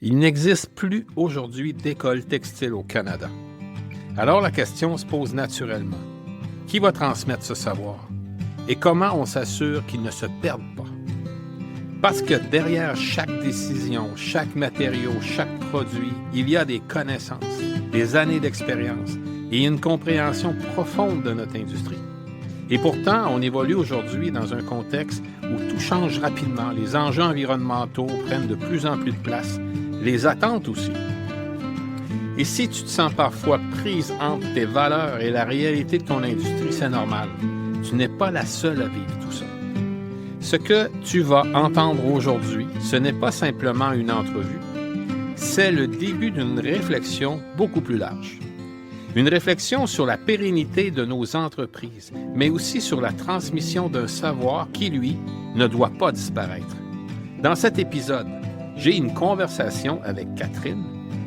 Il n'existe plus aujourd'hui d'école textile au Canada. Alors la question se pose naturellement. Qui va transmettre ce savoir? Et comment on s'assure qu'il ne se perde pas? Parce que derrière chaque décision, chaque matériau, chaque produit, il y a des connaissances, des années d'expérience et une compréhension profonde de notre industrie. Et pourtant, on évolue aujourd'hui dans un contexte où tout change rapidement. Les enjeux environnementaux prennent de plus en plus de place, les attentes aussi. Et si tu te sens parfois prise entre tes valeurs et la réalité de ton industrie, c'est normal. Tu n'es pas la seule à vivre tout ça. Ce que tu vas entendre aujourd'hui, ce n'est pas simplement une entrevue, c'est le début d'une réflexion beaucoup plus large. Une réflexion sur la pérennité de nos entreprises, mais aussi sur la transmission d'un savoir qui, lui, ne doit pas disparaître. Dans cet épisode, j'ai une conversation avec Catherine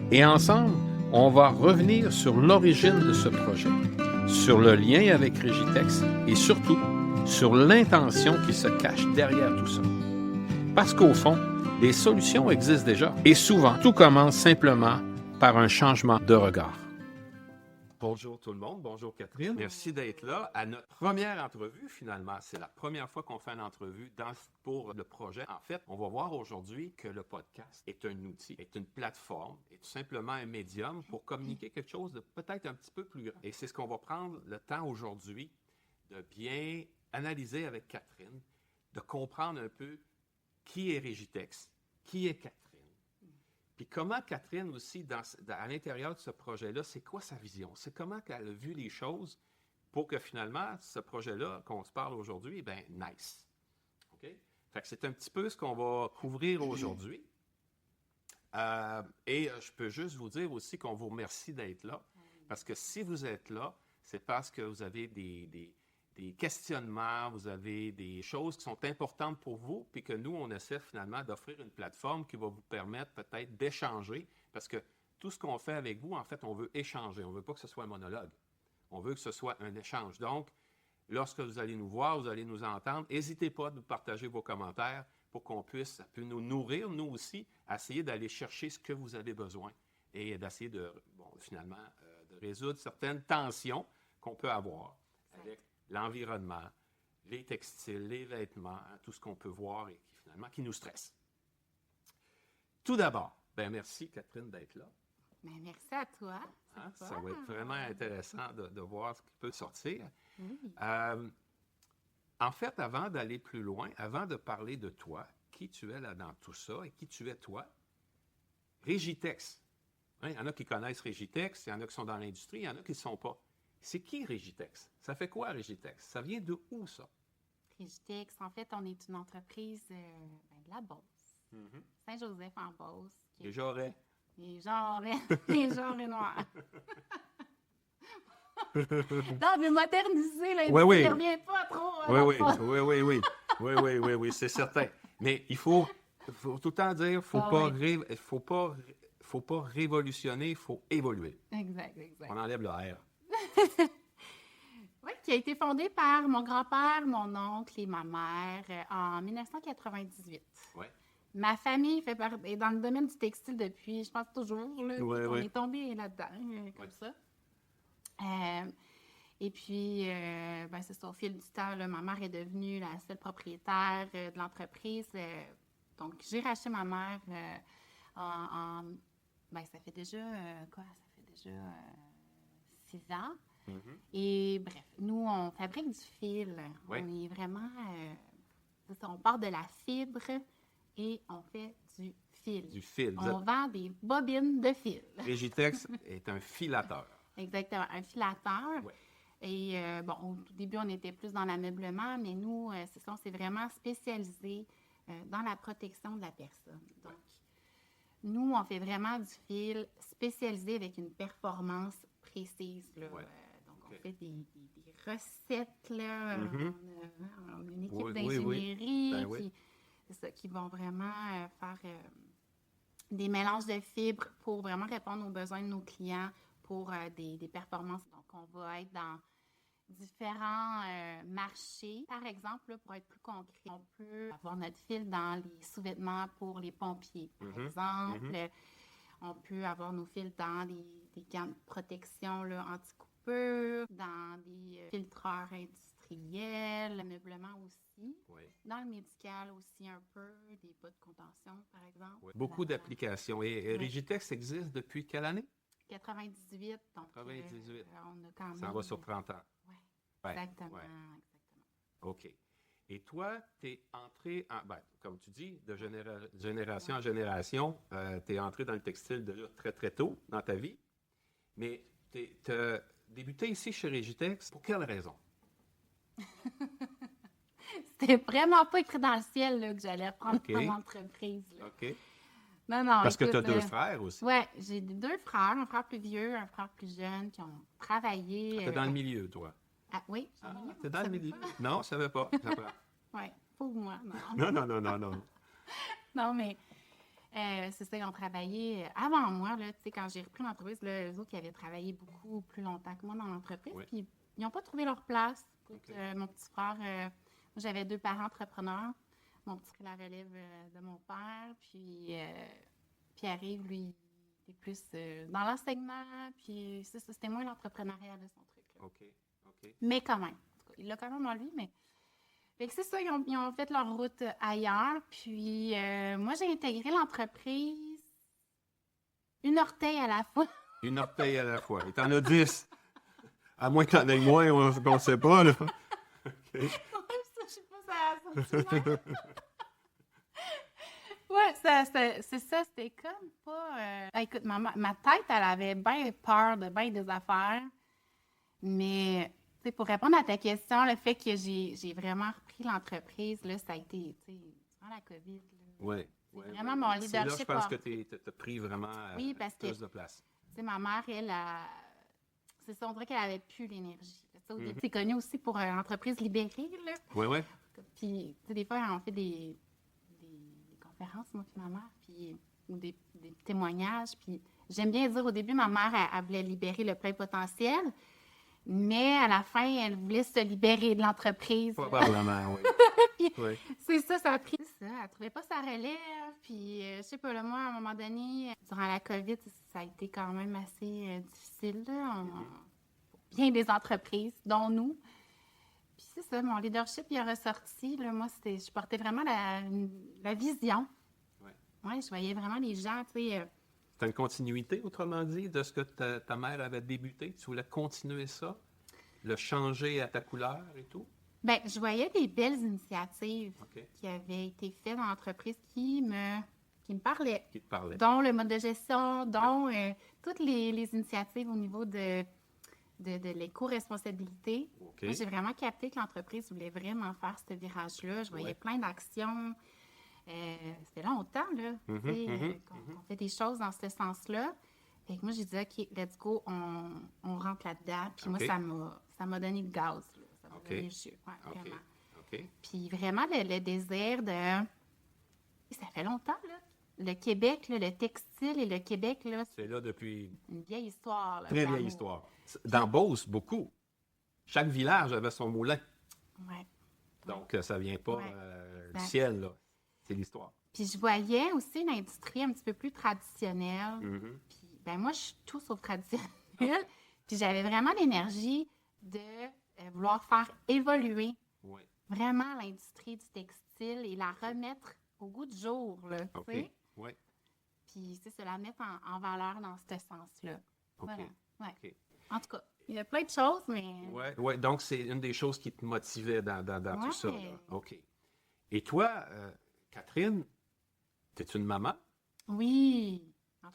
et ensemble, on va revenir sur l'origine de ce projet, sur le lien avec Régitex et surtout sur l'intention qui se cache derrière tout ça. Parce qu'au fond, les solutions existent déjà et souvent, tout commence simplement par un changement de regard. Bonjour tout le monde, bonjour Catherine. Merci d'être là à notre première entrevue finalement. C'est la première fois qu'on fait une entrevue pour le projet. En fait, on va voir aujourd'hui que le podcast est un outil, est une plateforme, est tout simplement un médium pour communiquer quelque chose de peut-être un petit peu plus grand. Et c'est ce qu'on va prendre le temps aujourd'hui de bien analyser avec Catherine, de comprendre un peu qui est Régitex, qui est Catherine. Puis comment Catherine aussi, à l'intérieur de ce projet-là, c'est quoi sa vision? C'est comment qu'elle a vu les choses pour que finalement, ce projet-là qu'on se parle aujourd'hui, ben nice. OK? Fait que c'est un petit peu ce qu'on va couvrir aujourd'hui. Je peux juste vous dire aussi qu'on vous remercie d'être là. Parce que si vous êtes là, c'est parce que vous avez des questionnements, vous avez des choses qui sont importantes pour vous, puis que nous, on essaie finalement d'offrir une plateforme qui va vous permettre peut-être d'échanger, parce que tout ce qu'on fait avec vous, en fait, on veut échanger. On ne veut pas que ce soit un monologue. On veut que ce soit un échange. Donc, lorsque vous allez nous voir, vous allez nous entendre, n'hésitez pas à nous partager vos commentaires pour qu'on puisse, ça peut nous nourrir, nous aussi, à essayer d'aller chercher ce que vous avez besoin et d'essayer de, finalement, de résoudre certaines tensions qu'on peut avoir avec l'environnement, les textiles, les vêtements, tout ce qu'on peut voir et qui finalement qui nous stresse. Tout d'abord, merci Catherine d'être là. Merci à toi. Ça va être vraiment intéressant de voir ce qui peut sortir. Oui. En fait, avant d'aller plus loin, avant de parler de toi, qui tu es là dans tout ça et qui tu es toi, Régitex. Il y en a qui connaissent Régitex, il y en a qui sont dans l'industrie, il y en a qui ne sont pas. C'est qui Régitex? Ça fait quoi Régitex? Ça vient de où ça? Régitex, en fait, on est une entreprise de la Beauce. Mm-hmm. Saint-Joseph en Beauce. Les Jarrets. Les Jarrets noirs. Non, mais moderniser, là, il ne revient pas trop. Oui, c'est certain. Mais il faut tout le temps dire, faut pas révolutionner, il faut évoluer. Exact. On enlève le R. Oui, qui a été fondée par mon grand-père, mon oncle et ma mère en 1998. Oui. Ma famille est dans le domaine du textile depuis, je pense, toujours. Là, on est tombé là-dedans, comme ça. Et puis, c'est ça, au fil du temps, là, ma mère est devenue la seule propriétaire de l'entreprise. Donc, j'ai racheté ma mère ça fait déjà, 6 ans. Mm-hmm. Et bref, nous, on fabrique du fil. Oui. On est vraiment... on part de la fibre et on fait du fil. Du fil. On vend des bobines de fil. Régitex est un filateur. Exactement, un filateur. Oui. Et au tout début, on était plus dans l'ameublement, mais nous, on s'est vraiment spécialisé dans la protection de la personne. Donc, nous, on fait vraiment du fil spécialisé avec une performance précise. Là. Donc, on fait des recettes. Là. Mm-hmm. On a une équipe d'ingénierie qui vont vraiment faire des mélanges de fibres pour vraiment répondre aux besoins de nos clients pour des performances. Donc, on va être dans différents marchés. Par exemple, là, pour être plus concret, on peut avoir notre fil dans les sous-vêtements pour les pompiers, par exemple. On peut avoir nos fils dans des gants de protection là, anti-coupure, dans des filtreurs industriels, l'ameublement aussi. Oui. Dans le médical aussi un peu, des bas de contention, par exemple. Oui. Beaucoup d'applications. Et Rigitex existe depuis quelle année? 98, donc 98. on a quand même... Ça va sur 30 ans. Oui, Ouais, exactement, ouais. exactement. OK. Et toi, tu es entré, comme tu dis, de génération en génération, tu es entré dans le textile déjà très, très tôt dans ta vie. Mais tu as débuté ici chez Rigitex. Pour quelle raison? C'était vraiment pas écrit dans le ciel là, que j'allais prendre mon entreprise. Là. OK. Non, Parce écoute, que tu as deux frères aussi. Oui, j'ai deux frères, un frère plus vieux, un frère plus jeune, qui ont travaillé. Tu es dans le milieu, toi. Oui. Tu es dans le milieu. Non, je ne savais pas. Oui, pour moi. Non. Non, mais c'est ça, ils ont travaillé avant moi, là, tu sais, quand j'ai repris l'entreprise, là, eux autres, ils avaient travaillé beaucoup plus longtemps que moi dans l'entreprise, puis ils n'ont pas trouvé leur place. Mon petit frère, moi, j'avais deux parents entrepreneurs. Mon petit frère la relève de mon père, puis Pierre-Yves, lui, il était plus dans l'enseignement, puis ça, c'était moins l'entrepreneuriat de son truc. Là. OK. Mais quand même, en tout cas, il l'a quand même en lui, mais... Fait que c'est ça, ils ont fait leur route ailleurs, puis moi, j'ai intégré l'entreprise une orteille à la fois. Une orteille à la fois. Et t'en as 10. À moins que t'en aies moins, on ne sait pas, là. OK. Je sais pas, ça a sorti. Ouais, c'est ça, c'était comme pas... écoute, ma tête, elle avait bien peur de bien des affaires, mais... T'sais, pour répondre à ta question, le fait que j'ai vraiment repris l'entreprise, là, ça a été durant la COVID. Oui. C'est vraiment mon leadership. C'est là, je pense que tu as pris vraiment plus de place. Ma mère, elle, c'est ça, on dirait qu'elle avait plus l'énergie. Au début, c'est connu aussi pour l'entreprise libérée. Là. Oui. Puis, des fois, on fait des conférences, moi et ma mère, puis, ou des témoignages. Puis, j'aime bien dire, au début, ma mère, elle voulait libérer le plein potentiel. Mais à la fin, elle voulait se libérer de l'entreprise. Probablement, oui. Oui. C'est ça a pris ça. Elle ne trouvait pas sa relève. Puis, je sais pas, là, moi, à un moment donné, durant la COVID, ça a été quand même assez difficile, là, pour bien des entreprises, dont nous. Puis c'est ça, mon leadership, il est ressorti. Là, moi, je portais vraiment la vision. Oui, je voyais vraiment les gens, tu sais... C'était une continuité, autrement dit, de ce que ta mère avait débuté? Tu voulais continuer ça? Le changer à ta couleur et tout? Bien, je voyais des belles initiatives qui avaient été faites dans l'entreprise qui me parlaient. Qui te parlaient. Dont le mode de gestion, dont toutes les initiatives au niveau de l'éco-responsabilité. Moi, j'ai vraiment capté que l'entreprise voulait vraiment faire ce virage-là. Je voyais plein d'actions. Ça fait longtemps là, qu'on fait des choses dans ce sens-là. Fait que moi, j'ai dit, OK, let's go, on rentre là-dedans. Puis moi, ça m'a donné le gaz. Là. Ça m'a donné le jeu. Ouais, vraiment. Puis vraiment, le désir de... Ça fait longtemps, là. Le Québec, là, le textile et le Québec, là... C'est là depuis... Une vieille histoire. Là, très vieille histoire. Dans Beauce, beaucoup. Chaque village avait son moulin. Oui. Donc, ça vient pas du ciel, là. C'est l'histoire. Puis je voyais aussi une industrie un petit peu plus traditionnelle. Puis, ben moi, je suis tout sauf traditionnelle. Puis j'avais vraiment l'énergie de vouloir faire évoluer vraiment l'industrie du textile et la remettre au goût du jour, là, tu sais. Oui. Puis c'est la mettre en valeur dans ce sens-là. Voilà. OK. En tout cas, il y a plein de choses, mais... Oui. Donc, c'est une des choses qui te motivait dans tout ça. Là. OK. Et toi... Catherine, t'es une maman? Oui, en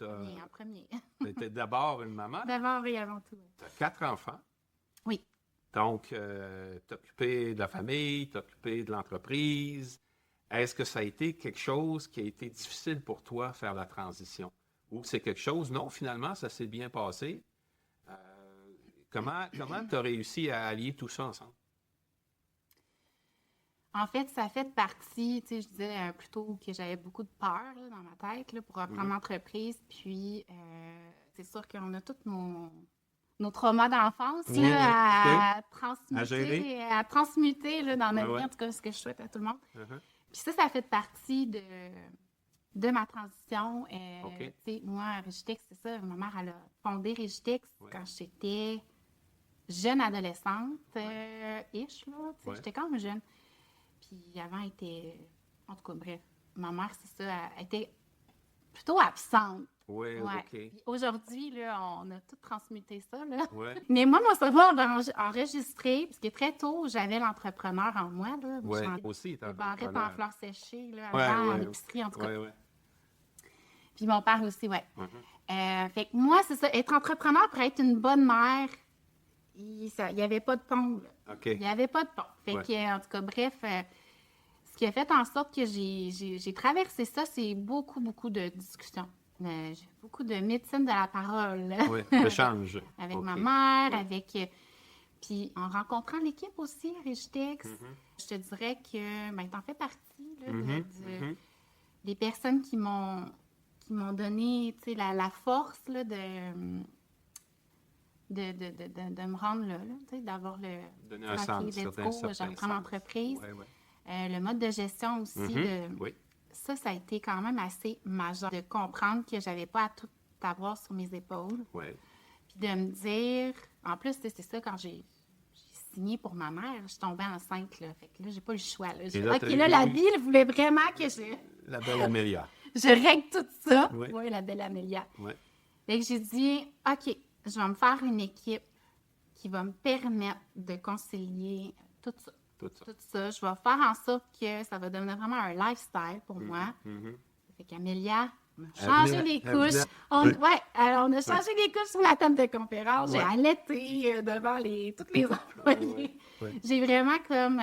premier. T'étais d'abord une maman? D'abord et avant tout. T'as 4 enfants? Oui. Donc, t'es occupée de la famille, t'es occupée de l'entreprise. Est-ce que ça a été quelque chose qui a été difficile pour toi, faire la transition? Ou c'est quelque chose, non, finalement, ça s'est bien passé? Comment tu as réussi à allier tout ça ensemble? En fait, ça fait partie, tu sais, je disais plutôt que j'avais beaucoup de peur là, dans ma tête là, pour reprendre l'entreprise. Puis, c'est sûr qu'on a tous nos traumas d'enfance Oui, là, À gérer. à transmuter là, dans notre Ouais. vie, en tout cas, ce que je souhaite à tout le monde. Uh-huh. Puis ça fait partie de ma transition. OK. Tu sais, moi, Régitex, c'est ça, ma mère, elle a fondé Régitex quand j'étais jeune adolescente, ish, là, tu sais, j'étais quand même jeune. Puis avant, elle était, en tout cas, bref, ma mère, c'est ça, elle était plutôt absente. Oui, Ouais. OK. Puis aujourd'hui, là, on a tout transmuté ça, là. Ouais. Mais moi, mon cerveau a enregistré, parce que très tôt, j'avais l'entrepreneur en moi, là. Oui, Je vendais aussi, des barrettes en fleurs séchées, là, Ouais, avant, ouais. à l'épicerie, en tout cas. Ouais. Puis mon père aussi, ouais. Mhm. Fait que moi, c'est ça, être entrepreneur pour être une bonne mère, il n'y avait pas de pont, là. OK. Il n'y avait pas de pont. Fait que, en tout cas, bref, ce qui a fait en sorte que j'ai traversé ça, c'est beaucoup, beaucoup de discussions. J'ai beaucoup de médecine de la parole. Oui, d'échange. Avec OK. ma mère, avec... puis en rencontrant l'équipe aussi, Régitex, je te dirais que ben, t'en fais partie là, des personnes qui m'ont donné la force là, de me rendre là, d'avoir le... Donner un sens, certain je reprends l'entreprise. Ouais. Le mode de gestion aussi, Oui. ça a été quand même assez majeur de comprendre que j'avais pas à tout avoir sur mes épaules. Oui. Puis de me dire, en plus, c'est ça, quand j'ai signé pour ma mère, je suis tombée enceinte, là. Fait que là, j'ai pas eu le choix, là. La vie, elle voulait vraiment que La belle Amélia. je règle tout ça. Oui. Oui, la belle Amélia. Oui. Fait que j'ai dit, OK, je vais me faire une équipe qui va me permettre de concilier tout ça. Tout ça. Je vais faire en sorte que ça va devenir vraiment un lifestyle pour moi. Fait qu'Amélia a changé les couches. On a changé les couches sur la table de conférence. J'ai allaité devant tous les employés. J'ai vraiment comme...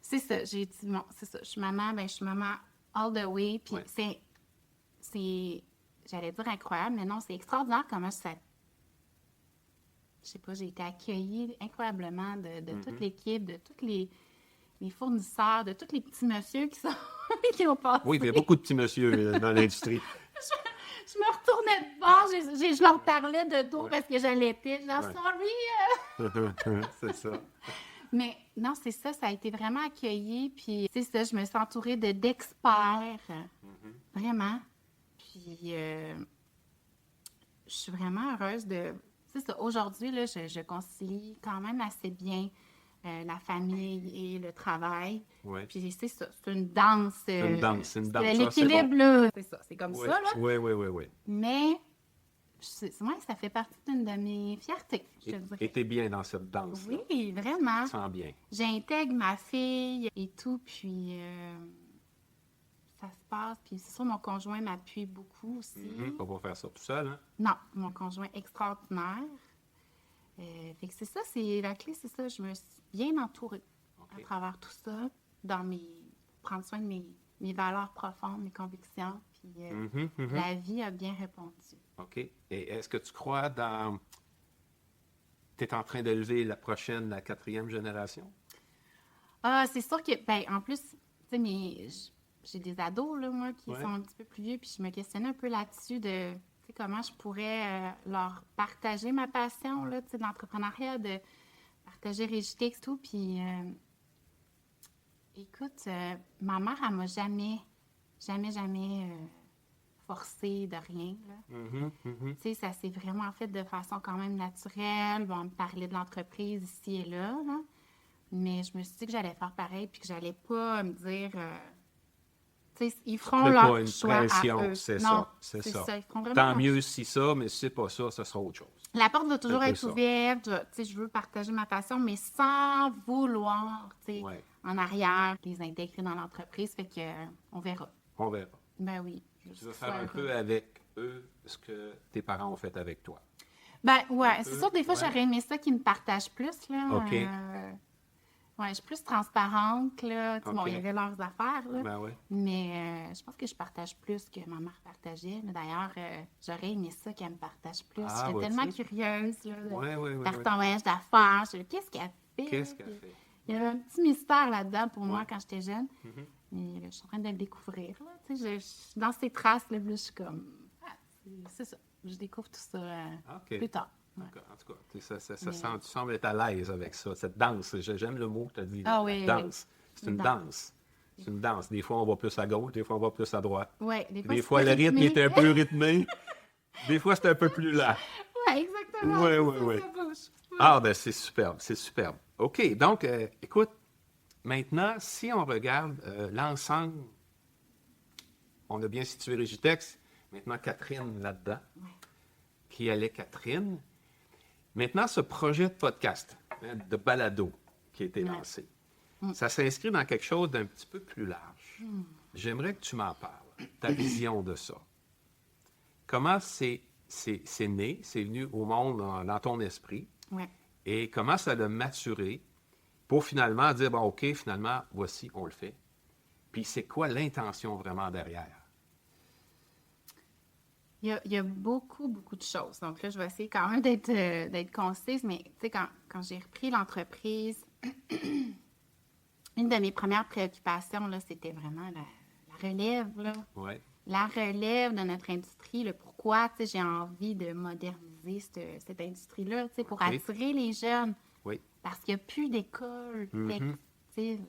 c'est ça, j'ai dit, bon, c'est ça, je suis maman all the way. Puis c'est, j'allais dire incroyable, mais non, c'est extraordinaire comment ça... Je sais pas, j'ai été accueillie incroyablement de toute l'équipe, de tous les fournisseurs, de tous les petits messieurs qui ont passé. Oui, il y a beaucoup de petits messieurs dans l'industrie. Je me retournais de bord, je leur parlais de dos parce que j'allaitais. Je leur sorry. C'est ça. Mais non, c'est ça, ça a été vraiment accueilli. Puis c'est ça, je me suis entourée d'experts. Vraiment. Puis je suis vraiment heureuse de... C'est ça, aujourd'hui, là, je concilie quand même assez bien la famille et le travail. Ouais. Puis c'est ça, c'est une danse. C'est une danse. L'équilibre, là, c'est ça, c'est comme ça, là. Oui. Mais, moi, ça fait partie d'une de mes fiertés, je te dirais. Et t'es bien dans cette danse. Oui, vraiment. Tu te sens bien. J'intègre ma fille et tout, puis ça se passe. Puis c'est sûr, mon conjoint m'appuie beaucoup aussi. Pas pour faire ça tout seul, hein? Non, mon conjoint extraordinaire. Fait que c'est ça, c'est la clé, c'est ça. Je me suis bien entourée à travers tout ça, prendre soin de mes valeurs profondes, mes convictions. Puis la vie a bien répondu. OK. Et est-ce que tu crois dans... Tu es en train d'élever la 4e génération? Ah, c'est sûr que, ben, en plus, tu sais, j'ai des ados, là, moi, qui sont un petit peu plus vieux, puis je me questionnais un peu là-dessus de... comment je pourrais leur partager ma passion là, de l'entrepreneuriat, de partager Régitex et tout. Puis, écoute, ma mère, elle m'a jamais forcée de rien. Tu sais, ça s'est vraiment fait de façon quand même naturelle. Bon, on me parlait de l'entreprise ici et là, mais je me suis dit que j'allais faire pareil puis que j'allais pas me dire... ils feront leur choix à eux. C'est ça. Ils feront vraiment tant mieux si ça, mais si c'est pas ça, ça sera autre chose. La porte va toujours être ouverte. Je veux partager ma passion, mais sans vouloir, en arrière, les intégrer dans l'entreprise. Fait que on verra. On verra. Ben oui. Tu vas faire un peu avec eux ce que tes parents ont fait avec toi. Ben ouais, c'est sûr, des fois, j'aurais aimé ça qu'ils me partagent plus, là. OK. Ouais, je suis plus transparente, là. Bon, il y avait leurs affaires, là. Ben oui. Mais je pense que je partage plus que ma mère partageait. D'ailleurs, j'aurais aimé ça qu'elle me partage plus. J'étais tellement curieuse, là, de faire ton voyage d'affaires. Qu'est-ce qu'elle fait? Il y avait un petit mystère là-dedans pour moi quand j'étais jeune. Mais je suis en train de le découvrir, là. Tu sais, dans ces traces, là, je suis comme... c'est ça. Je découvre tout ça plus tard. En tout cas, tu sembles être à l'aise avec ça, cette danse. J'aime le mot que tu as dit. Ah oui, danse. C'est une danse. danse. C'est une danse. Des fois, on va plus à gauche, des fois, on va plus à droite. Oui, Des fois, le rythme est un peu rythmé. Des fois, c'est un peu plus lent. Oui, exactement. Oui, oui, oui. Ah, ben c'est superbe, c'est superbe. OK, donc, écoute, maintenant, si on regarde l'ensemble, on a bien situé Régitex, maintenant Catherine là-dedans. Ouais. Qui allait Catherine? Maintenant, ce projet de podcast, de balado qui a été lancé, ça s'inscrit dans quelque chose d'un petit peu plus large. J'aimerais que tu m'en parles, ta vision de ça. Comment c'est né, c'est venu au monde dans ton esprit, Ouais. et comment ça l'a maturé pour finalement dire, bon, OK, finalement, voici, on le fait. Puis c'est quoi l'intention vraiment derrière? Il y a beaucoup, beaucoup de choses. Donc là, je vais essayer quand même d'être concise, mais tu sais, quand j'ai repris l'entreprise, une de mes premières préoccupations, là, c'était vraiment la relève, là. Ouais. La relève de notre industrie, le pourquoi, tu sais, j'ai envie de moderniser cette industrie-là, tu sais, pour OK. attirer les jeunes. Oui. Parce qu'il n'y a plus d'école textile.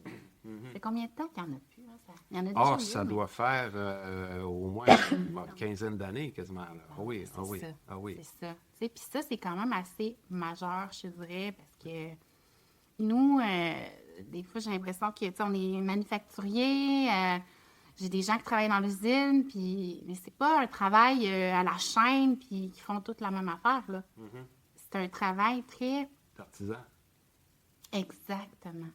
C'est combien de temps qu'il n'y en a plus? Hein? Il y en a déjà Ah, eu, ça mais- doit faire au moins une quinzaine d'années quasiment. Là. Ah oui, C'est ah oui, ça. ah oui. C'est ça. Tu sais, puis ça, c'est quand même assez majeur, je dirais, parce que nous, des fois, j'ai l'impression que, tu sais, on est manufacturier, j'ai des gens qui travaillent dans l'usine, puis mais c'est pas un travail à la chaîne, puis qui font toute la même affaire, là. C'est un travail très... Artisan. Exactement.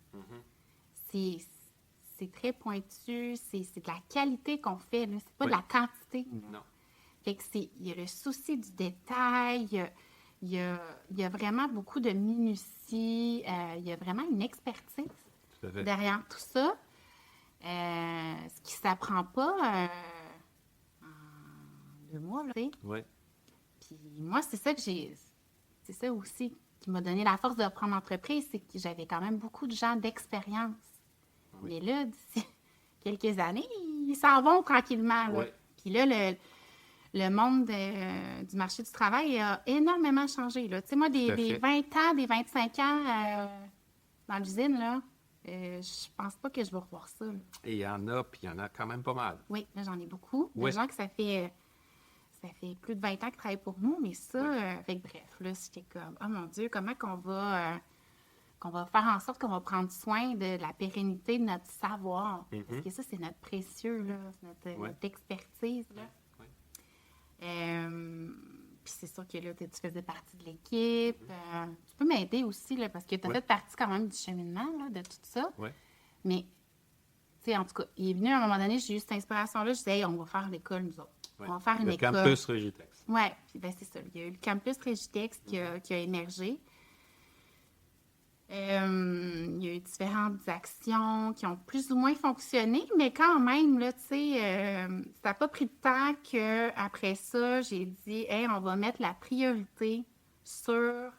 C'est très pointu, c'est de la qualité qu'on fait, là. C'est pas de la quantité. Non. Fait que il y a le souci du détail, il y a vraiment beaucoup de minutie, il y a vraiment une expertise Tout à fait. derrière tout ça, ce qui ne s'apprend pas en 2 mois, là, tu sais. Oui. Puis moi, c'est ça aussi qui m'a donné la force de reprendre l'entreprise, c'est que j'avais quand même beaucoup de gens d'expérience. Mais là, d'ici quelques années, ils s'en vont tranquillement, là. Oui. Puis là, le monde du marché du travail a énormément changé, là. Tu sais, moi, Tout à des fait. 20 ans, des 25 ans dans l'usine, là, je pense pas que je vais revoir ça, là. Et il y en a, puis il y en a quand même pas mal. Oui, là, j'en ai beaucoup. Oui. Des gens que ça fait plus de 20 ans qu'ils travaillent pour nous, mais ça, fait que bref, là, c'était comme, oh mon Dieu, comment qu'on va faire en sorte qu'on va prendre soin de la pérennité de notre savoir. Parce que ça, c'est notre précieux, là, c'est notre expertise, là. Oui. Puis c'est sûr que là, tu faisais partie de l'équipe. Tu peux m'aider aussi, là, parce que tu as fait partie quand même du cheminement, là, de tout ça. Oui. Mais, tu sais, en tout cas, il est venu à un moment donné, j'ai eu cette inspiration-là, je disais, hey, on va faire l'école, nous autres. Oui. On va faire une Le école. campus Régitex. Oui, puis ben, c'est ça. Il y a eu le campus Régitex qui a émergé. Il y a eu différentes actions qui ont plus ou moins fonctionné, mais quand même, là, tu sais, ça n'a pas pris de temps qu'après ça, j'ai dit, hey, on va mettre la priorité sur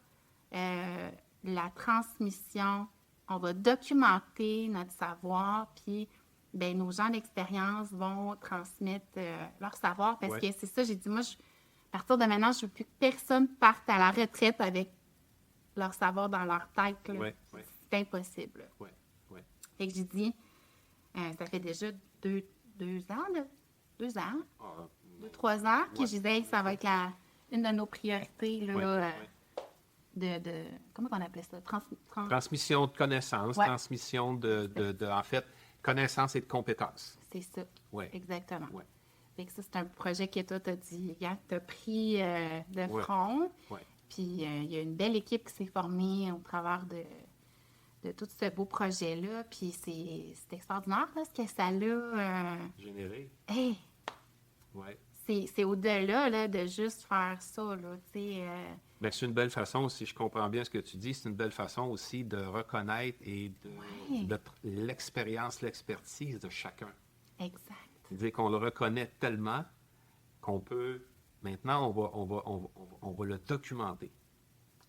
la transmission. On va documenter notre savoir, puis ben, nos gens d'expérience vont transmettre leur savoir, parce que c'est ça, j'ai dit, moi, à partir de maintenant, je ne veux plus que personne parte à la retraite avec leur savoir dans leur tête. Là. Ouais, ouais. C'est impossible. Oui, oui. Fait que j'ai dit, ça fait déjà 2 ans, là. 2 ans, 3 ans, que je disais, ça va être une de nos priorités, là, comment on appelait ça? Transmission de connaissances, transmission en fait, connaissances et de compétences. C'est ça. Oui. Exactement. Oui. Fait que ça, c'est un projet que toi, t'as dit, regarde, t'as pris de front. Oui. Puis, il y a une belle équipe qui s'est formée au travers de tout ce beau projet-là. Puis, c'est extraordinaire, là, ce que ça l'a... Généré. Hey! Oui. C'est au-delà, là, de juste faire ça, là, tu sais... Bien, c'est une belle façon, si je comprends bien ce que tu dis, c'est une belle façon aussi de reconnaître et de l'expérience, l'expertise de chacun. Exact. C'est-à-dire qu'on le reconnaît tellement qu'on peut... Maintenant, on va le documenter.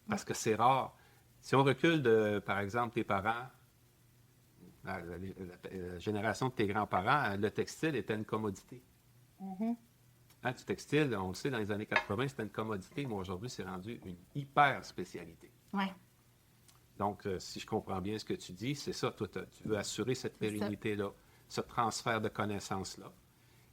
Parce que c'est rare. Si on recule de, par exemple, tes parents, la génération de tes grands-parents, le textile était une commodité. Du textile, on le sait, dans les années 80, c'était une commodité, mais aujourd'hui, c'est rendu une hyper spécialité. Oui. Donc, si je comprends bien ce que tu dis, c'est ça, toi, tu veux assurer cette pérennité-là, ce transfert de connaissances-là.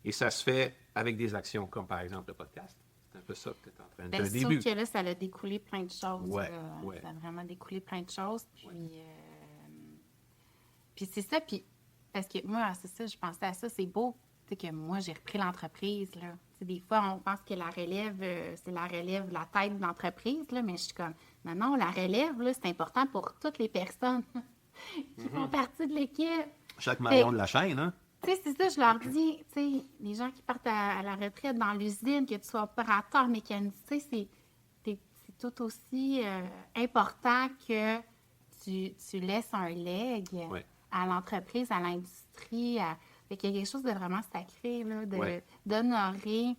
Et ça se fait avec des actions comme, par exemple, le podcast. C'est un peu ça que tu es en train de dire. Bien, sûr que là, ça a découlé plein de choses. Ouais, là. ouais. Ça a vraiment découlé plein de choses. Puis c'est ça, puis parce que moi, c'est ça, je pensais à ça, c'est beau, tu sais, que moi, j'ai repris l'entreprise, là. Tu sais, des fois, on pense que la relève, c'est la relève, la tête de l'entreprise, là, mais je suis comme, non, la relève, là, c'est important pour toutes les personnes qui font partie de l'équipe. Chaque maillon de la chaîne, hein? Tu sais, c'est ça, je leur dis, tu sais, les gens qui partent à la retraite dans l'usine, que tu sois opérateur, mécanicien, c'est tout aussi important que tu laisses un legs à l'entreprise, à l'industrie. Fait qu'il y a quelque chose de vraiment sacré, là, d'honorer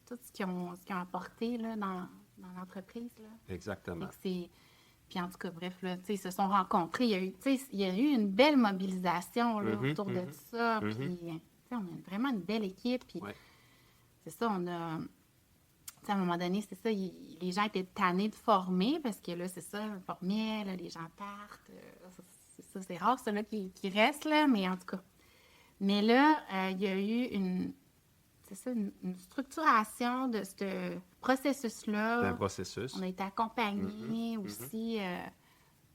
tout ce qu'ils ont apporté là, dans l'entreprise. Là. Exactement. Puis en tout cas, bref, là, ils se sont rencontrés. Il y a eu une belle mobilisation là, autour de tout ça. Puis, on a vraiment une belle équipe. Puis, c'est ça, on a... à un moment donné, c'est ça, les gens étaient tannés de former parce que là, c'est ça, on formait, là, les gens partent. C'est rare, ça, là, qui reste, là, mais en tout cas. Mais là, il y a eu une structuration de ce processus-là. C'est un processus. On a été accompagnés aussi.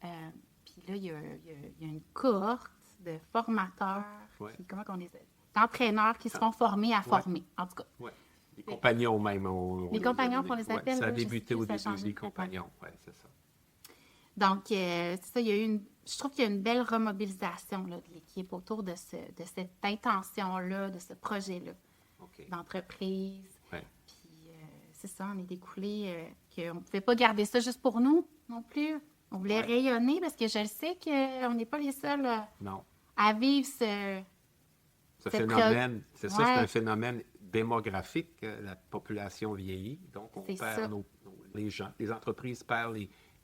Puis là, il y a une cohorte de formateurs, d'entraîneurs qui se font former à former, en tout cas. Oui. Les compagnons même. Les compagnons qu'on les appelle. Ça a débuté au début, les compagnons. Oui, c'est ça. Donc, c'est ça, je trouve qu'il y a une belle remobilisation là, de l'équipe autour de cette intention-là, de ce projet-là d'entreprise. Ouais. Puis, c'est ça, on est découlé qu'on ne pouvait pas garder ça juste pour nous non plus. On voulait rayonner parce que je le sais qu'on n'est pas les seuls à vivre ce phénomène. C'est ça, c'est un phénomène démographique. La population vieillit, donc on perd les gens. Les entreprises perdent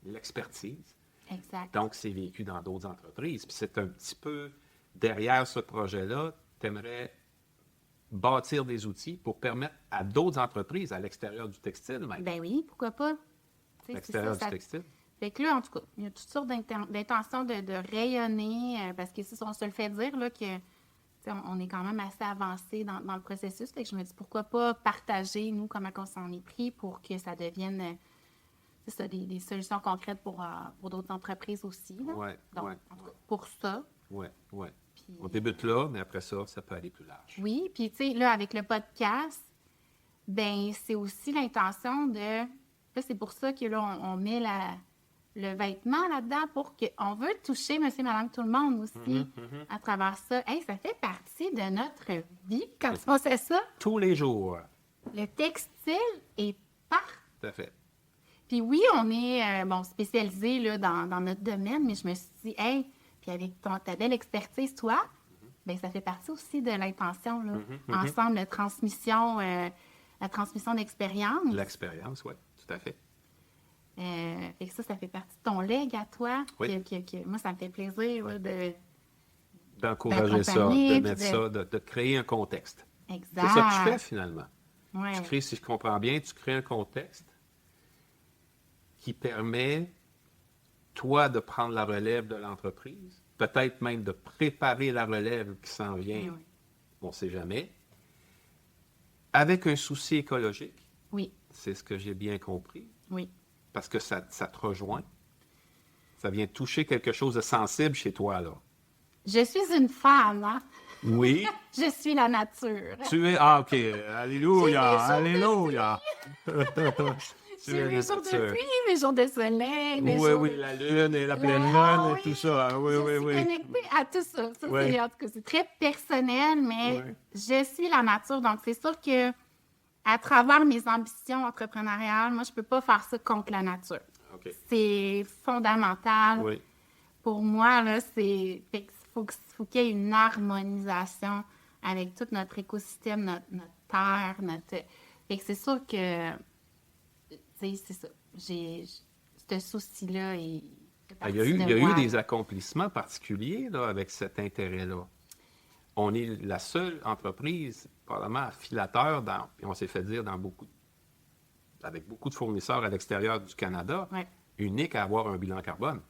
l'expertise. Exact. Donc, c'est vécu dans d'autres entreprises. Puis c'est un petit peu derrière ce projet-là, tu aimerais bâtir des outils pour permettre à d'autres entreprises, à l'extérieur du textile même. Ben oui, pourquoi pas? L'extérieur du textile. Fait que là, en tout cas, il y a toutes sortes d'intentions de rayonner, parce que si on se le fait dire, là, que on est quand même assez avancé dans le processus. Fait que je me dis, pourquoi pas partager, nous, comment on s'en est pris pour que ça devienne des solutions concrètes pour d'autres entreprises aussi. Oui, donc, pour ça. Oui, oui. On débute là, mais après ça, ça peut aller plus large. Oui, puis tu sais, là, avec le podcast, ben c'est aussi l'intention de... Là, c'est pour ça que là, on met le vêtement là-dedans pour qu'on veut toucher monsieur, madame, tout le monde aussi à travers ça. Hey, ça fait partie de notre vie quand on fait ça. Tous les jours. Le textile est partout. Tout à fait. Puis oui, on est spécialisé là, dans notre domaine, mais je me suis dit, hey, puis avec ta belle expertise, toi, ben ça fait partie aussi de l'intention, là. Ensemble, la transmission d'expérience. L'expérience, oui, tout à fait. Fait que ça fait partie de ton legs à toi. Oui. Moi, ça me fait plaisir d'encourager ça, de mettre ça, de créer un contexte. Exact. C'est ça que tu fais finalement. Ouais. Tu crées, si je comprends bien, tu crées un contexte qui permet, toi, de prendre la relève de l'entreprise, peut-être même de préparer la relève qui s'en vient, on ne sait jamais, avec un souci écologique. Oui. C'est ce que j'ai bien compris. Oui. Parce que ça te rejoint. Ça vient toucher quelque chose de sensible chez toi, là. Je suis une femme, hein? Oui. Je suis la nature. Tu es... Ah, OK. Alléluia. Alléluia. J'ai mes jours de pluie, mes jours de soleil. Oui, la lune et la pleine lune et tout ça. Oui. Je suis connectée à tout ça. En tout cas, c'est très personnel, mais je suis la nature. Donc, c'est sûr que à travers mes ambitions entrepreneuriales, moi, je ne peux pas faire ça contre la nature. Okay. C'est fondamental. Oui. Pour moi, là, il faut qu'il y ait une harmonisation avec tout notre écosystème, notre terre, Fait que c'est sûr que, c'est ça. J'ai ce souci-là. Il y a eu des accomplissements particuliers là, avec cet intérêt-là. On est la seule entreprise probablement filateur, puis on s'est fait dire avec beaucoup de fournisseurs à l'extérieur du Canada, Ouais. unique à avoir un bilan carbone.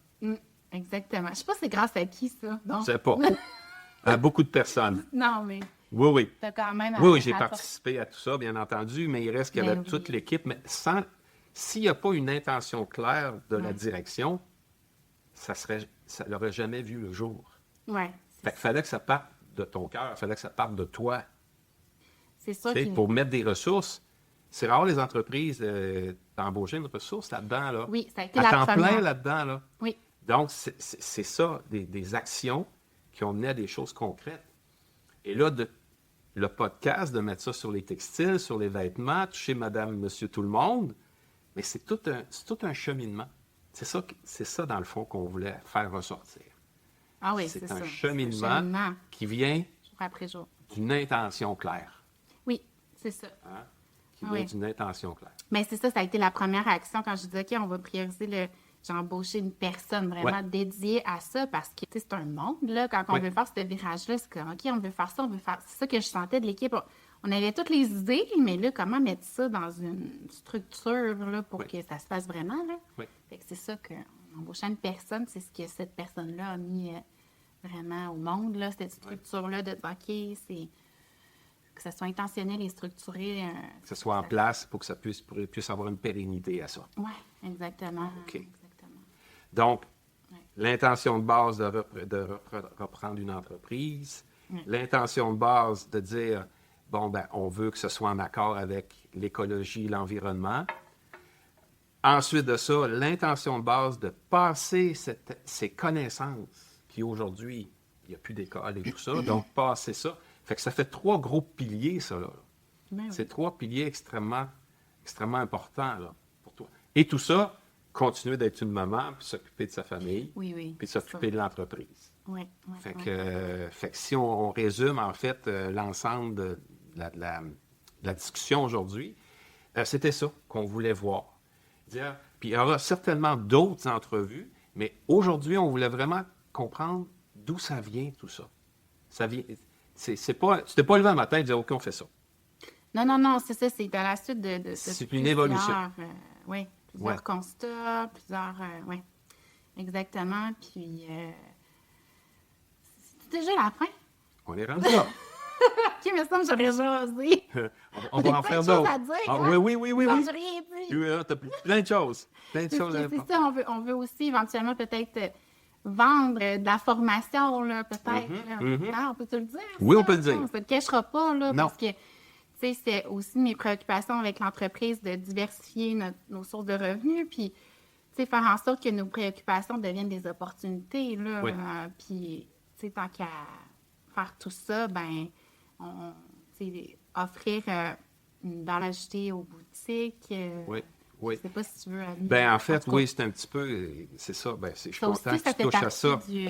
Exactement. Je sais pas c'est grâce à qui, ça. Je Donc, sais pas. À beaucoup de personnes. non, mais Oui, oui. t'as quand même... Oui, j'ai participé à tout ça, bien entendu, mais il reste qu'il y avait Ben oui. toute l'équipe. Mais s'il n'y a pas une intention claire de la direction, ça n'aurait jamais vu le jour. Oui, Fait qu'il fallait que ça parte de ton cœur, il fallait que ça parte de toi. c'est sûr Tu sais, qu'il... pour mettre des ressources. C'est rare les entreprises d'embaucher une ressource là-dedans. Là. Oui, ça a été à la temps première. plein là-dedans. Là. Oui, Donc, c'est ça, des actions qui ont mené à des choses concrètes. Et là, le podcast, de mettre ça sur les textiles, sur les vêtements, toucher madame, monsieur, tout le monde, mais c'est tout un cheminement. C'est ça, dans le fond, qu'on voulait faire ressortir. ah oui, c'est c'est un ça. cheminement qui vient jour après jour. d'une intention claire. Oui, c'est ça. Hein? Qui Ah vient oui. d'une intention claire. Mais c'est ça, ça a été la première action quand je dis, OK, on va prioriser j'ai embauché une personne vraiment dédiée à ça parce que, tu sais, c'est un monde, là, quand on veut faire ce virage-là, c'est comme, OK, on veut faire ça, on veut faire... C'est ça que je sentais de l'équipe. On avait toutes les idées, mais là, comment mettre ça dans une structure, là, pour que ça se fasse vraiment, là? Oui. Fait que c'est ça qu'en embauchant une personne, c'est ce que cette personne-là a mis vraiment au monde, là, cette structure-là de dire, OK, c'est... que ça soit intentionnel et structuré. Que ce soit en place pour que ça puisse avoir une pérennité à ça. Oui, exactement. OK. Exactement. Donc, l'intention de base de reprendre une entreprise, l'intention de base de dire, bon, ben, on veut que ce soit en accord avec l'écologie, l'environnement. Ensuite de ça, l'intention de base de passer ces connaissances, qui aujourd'hui, il n'y a plus d'école et tout ça, donc passer ça. Fait que ça fait 3 gros piliers, ça, là. Ben oui. C'est 3 piliers extrêmement, extrêmement importants, là, pour toi. Et tout ça, continuer d'être une maman, puis s'occuper de sa famille, Oui, oui. puis s'occuper de l'entreprise. Oui, oui. Fait que si on résume, en fait, l'ensemble de la discussion aujourd'hui, c'était ça qu'on voulait voir. Puis il y aura certainement d'autres entrevues, mais aujourd'hui, on voulait vraiment comprendre d'où ça vient, tout ça. Ça vient... C'est pas... Tu t'es pas levé un matin et dire, OK, on fait ça. Non, c'est ça, c'est à la suite de C'est une évolution. Oui, plusieurs constats, oui, exactement. Puis, c'est déjà la fin. On est rendu là. OK, mais ça, j'aurais jasé. On va en faire Plein de choses d'autres. à dire, Ah, hein? oui. Non, j'ai rien dit. Oui, t'as plein de choses. Plein de C'est choses. c'est ça, on veut aussi éventuellement peut-être vendre de la formation, là, peut-être. là. Ah, on peut te le dire? Oui, ça? on peut le dire. On ne se le cachera pas, là, Non. parce que, tu sais, c'est aussi mes préoccupations avec l'entreprise de diversifier nos sources de revenus, puis, tu sais, faire en sorte que nos préoccupations deviennent des opportunités, là. Oui. Puis, tu sais, tant qu'à faire tout ça, ben, tu sais, offrir une valeur ajoutée aux boutiques. Oui. Je ne sais pas si tu veux... Ben, en fait, tout cas, oui, c'est un petit peu... C'est ça. Ben, je suis ça content aussi, que ça tu fait touches à partie ça. du...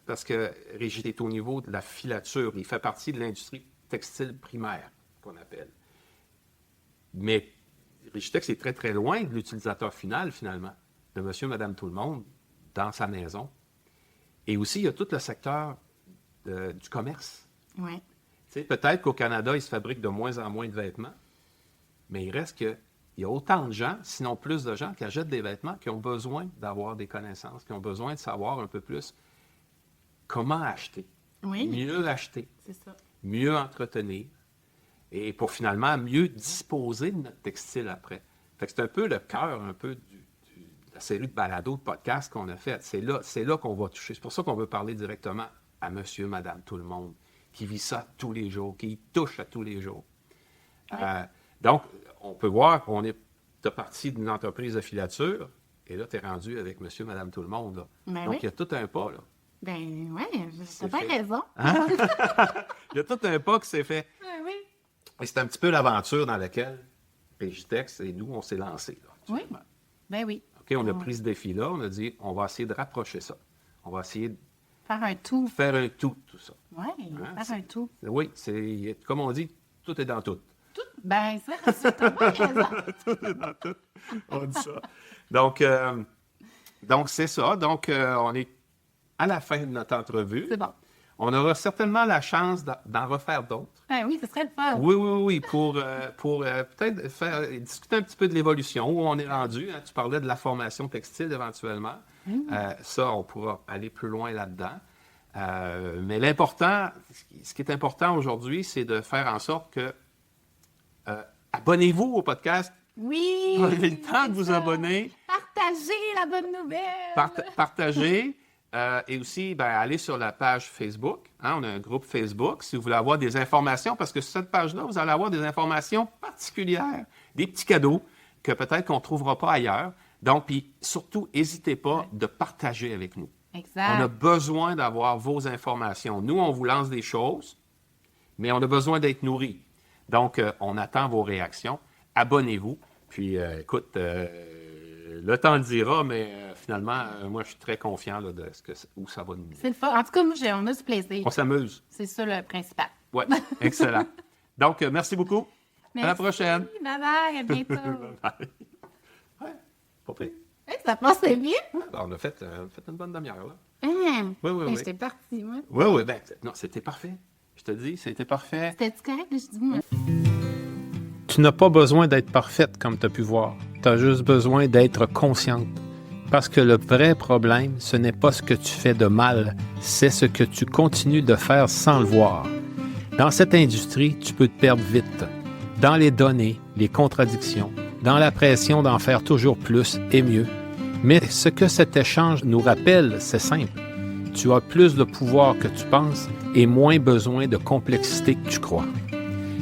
Parce que Régis est au niveau de la filature. Il fait partie de l'industrie textile primaire, qu'on appelle. Mais Régitex est très, très loin de l'utilisateur final, finalement, de monsieur, madame, tout le monde, dans sa maison. Et aussi, il y a tout le secteur du commerce. Oui. Tu sais, peut-être qu'au Canada, il se fabrique de moins en moins de vêtements, mais il reste qu'il y a autant de gens, sinon plus de gens, qui achètent des vêtements, qui ont besoin d'avoir des connaissances, qui ont besoin de savoir un peu plus comment acheter, Oui, mieux acheter, c'est ça. mieux entretenir, et pour finalement mieux disposer de notre textile après. Fait que c'est un peu le cœur un peu de la série de balados, de podcasts qu'on a fait. C'est là qu'on va toucher. C'est pour ça qu'on veut parler directement à monsieur, madame, tout le monde, qui vit ça tous les jours, qui y touche à tous les jours. Donc, on peut voir qu'on est parti d'une entreprise de filature, et là, tu es rendu avec monsieur, madame, tout le monde. Là. Ben Donc, oui. il y a tout un pas, là. Ben oui, t'as C'est bien fait. raison. Il y a tout un pas qui s'est fait. Ben oui. Et c'est un petit peu l'aventure dans laquelle Régitex et nous, on s'est lancés. Là, Oui. actuellement. Ben oui. OK, on a pris ce défi-là, on a dit, on va essayer de rapprocher ça. On va essayer de Faire un tout. faire un tout ça. Oui, Hein, faire un tout. Oui, c'est comme on dit, tout est dans tout. Ben ça, t'as bien raison. Tout est dans tout. On dit ça. Donc c'est ça. Donc, on est à la fin de notre entrevue. C'est bon. On aura certainement la chance d'en refaire d'autres. Ah oui, ce serait le fun. Oui, pour peut-être discuter un petit peu de l'évolution, où on est rendu. Hein. Tu parlais de la formation textile éventuellement. Ça, on pourra aller plus loin là-dedans. Mais l'important, ce qui est important aujourd'hui, c'est de faire en sorte que abonnez-vous au podcast. Oui! Prenez le temps de vous abonner. Partagez la bonne nouvelle! Partagez. Et aussi, allez sur la page Facebook. Hein, on a un groupe Facebook. Si vous voulez avoir des informations, parce que sur cette page-là, vous allez avoir des informations particulières, des petits cadeaux que peut-être qu'on ne trouvera pas ailleurs. Donc, puis surtout, n'hésitez pas de partager avec nous. Exact. On a besoin d'avoir vos informations. Nous, on vous lance des choses, mais on a besoin d'être nourris. Donc, on attend vos réactions. Abonnez-vous. Puis, écoute, le temps le dira, mais finalement, moi, je suis très confiant là, de où ça va nous mener. C'est le fun. En tout cas, moi, on a du plaisir. On s'amuse. C'est ça le principal. Oui, excellent. Donc, merci beaucoup. Merci. À la prochaine. Bye-bye, à bientôt. Bye. Ouais, pas pire. Ça passait bien. On a fait une bonne demi-heure, là. Oui. J'étais partie, moi. Oui, non, c'était parfait. Je te dis, c'était parfait. C'était-tu correct? Je dis, moi. Tu n'as pas besoin d'être parfaite, comme tu as pu voir. Tu as juste besoin d'être consciente. Parce que le vrai problème, ce n'est pas ce que tu fais de mal, c'est ce que tu continues de faire sans le voir. Dans cette industrie, tu peux te perdre vite. Dans les données, les contradictions, dans la pression d'en faire toujours plus et mieux. Mais ce que cet échange nous rappelle, c'est simple. Tu as plus de pouvoir que tu penses et moins besoin de complexité que tu crois.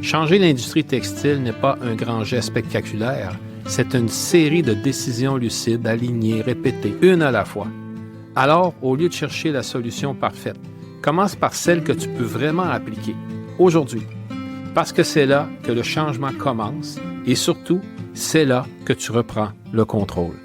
Changer l'industrie textile n'est pas un grand geste spectaculaire, c'est une série de décisions lucides, alignées, répétées, une à la fois. Alors, au lieu de chercher la solution parfaite, commence par celle que tu peux vraiment appliquer, aujourd'hui. Parce que c'est là que le changement commence et surtout, c'est là que tu reprends le contrôle.